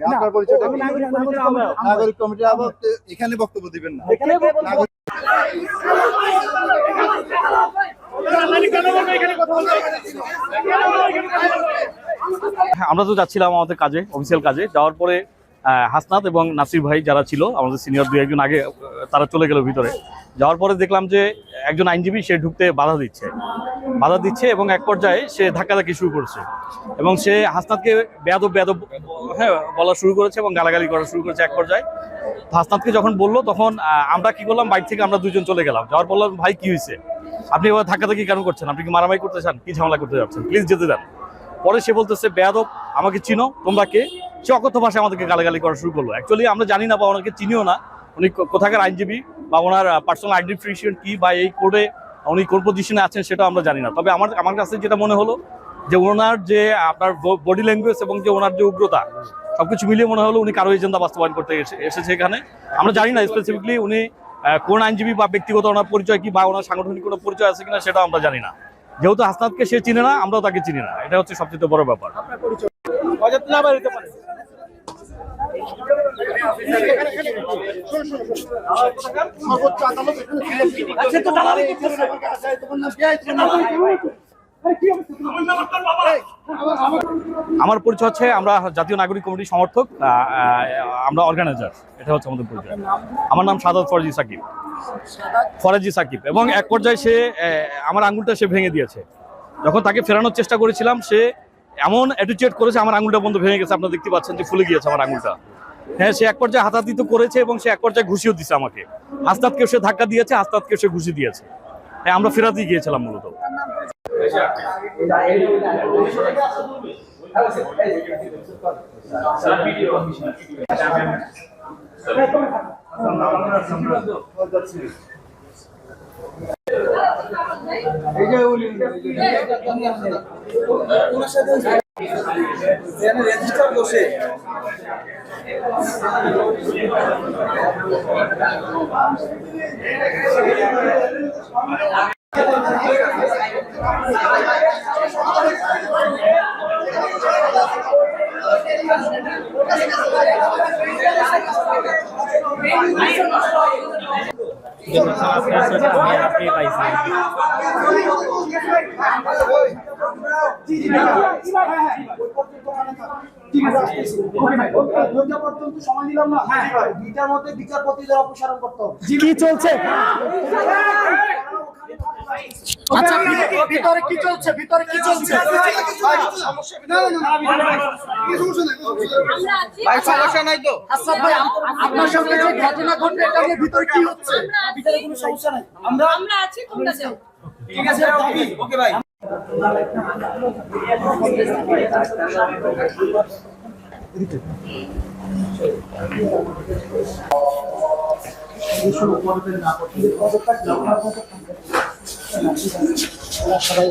আপনার পরিচয়টা কি? নাগরিক কমিটির আহ্বায়ক। এখানে বক্তব্য দিবেন না। আমরা তো যাচ্ছিলাম আমাদের কাজে, অফিসিয়াল কাজে। যাওয়ার পরে হাসনাত এবং নাসির ভাই যারা ছিল আমাদের সিনিয়র দুই একজন আগে, তারা চলে গেল ভিতরে। যাওয়ার পরে দেখলাম যে একজন আইনজীবী সে ঢুকতে বাধা দিচ্ছে এবং এক পর্যায়ে সে ধাক্কাধাক্কি শুরু করেছে এবং সে হাসনাতকে বেয়াদব বলা শুরু করেছে এবং গালাগালি করা শুরু করেছে এক পর্যায়ে। হাসনাতকে যখন বললো তখন আমরা কি করলাম, বাইক থেকে আমরা দুজন চলে গেলাম। যাওয়ার বললাম, ভাই কি হয়েছে, আপনি এবার ধাক্কাধাক্কি কেন করছেন, আপনি কি মারামারি করতে চান, কি ঝামেলা করতে যাচ্ছেন, প্লিজ যেতে দেন। পরে সে বলতেছে, বেয়াদব, আমাকে চিনো তোমরা কে? সে অকথ্য ভাষায় আমাদেরকে গালাগালি করা শুরু করলো। অ্যাকচুয়ালি আমরা জানি না বা ওনাকে চিনিও না উনি কোথাকার আইনজীবী বা ওনার পার্সোনাল আইডেন্টিফিকেশন কি বা এই কোর্টে উনি কোন পজিশনে আছেন সেটা আমরা জানি না। তবে আমার কাছে যেটা মনে হলো যে ওনার যে আপনার বডি ল্যাঙ্গুয়েজ এবং যে ওনার যে উগ্রতা সবকিছু মিলিয়ে মনে হলো উনি কারো এজেন্ডা বাস্তবায়ন করতে এসেছে এখানে। আমরা জানি না স্পেসিফিকলি উনি কোন আইনজীবী বা ব্যক্তিগত ওনার পরিচয় কি বা ওনার সাংগঠনিক কোনো পরিচয় আছে কিনা সেটা আমরা জানি না। যেহেতু হাসনাতকে সে চিনে না, আমরাও তাকে চিনি না, এটা হচ্ছে সবচেয়ে বড় ব্যাপার। আমার পরিচয় হচ্ছে আমরা জাতীয় নাগরিক কমিটির সমর্থক, আমরা অর্গানাইজার, এটা হচ্ছে আমাদের পরিচয়। আমার নাম সাদাত ফরাজি সাকিব এবং এক পর্যায়ে সে আমার আঙুলটা সে ভেঙে দিয়েছে। যখন তাকে ফেরানোর চেষ্টা করেছিলাম সে এমন অ্যাটিটিউড করেছে, আমার আঙুলটা বন্ধ ভেঙে গেছে, আপনারা দেখতে পাচ্ছেন যে ফুলে গিয়েছে আমার আঙুলটা। হ্যাঁ, সে এক পর্যায়ে হাতাহাতি তো করেছে এবং সে এক পর্যায়ে ঘুষিও দিচ্ছে আমাকে। হাসনাতকেও সে ধাক্কা দিয়েছে, হাসনাতকেও সে ঘুষি দিয়েছে। হ্যাঁ, আমরা ফেরাতেই গিয়েছিলাম মূলত। রেজিস্টার বসে সময় দিলাম না, দুইটার মধ্যে বিচারপতিদের অপসারণ করতে হবে। কি চলছে? আচ্ছা, ভিতরে কি চলছে? ভিতরে কি চলছে? সমস্যা নাই তো? আসাদ ভাই, আপনার সঙ্গে যে ঘটনা ঘটবে এটা নিয়ে ভিতরে কি হচ্ছে? ভিতরে কোনো সমস্যা নাই, আমরা আছি, তোমরা যাও। ঠিক আছে, ওকে ভাই। সবাই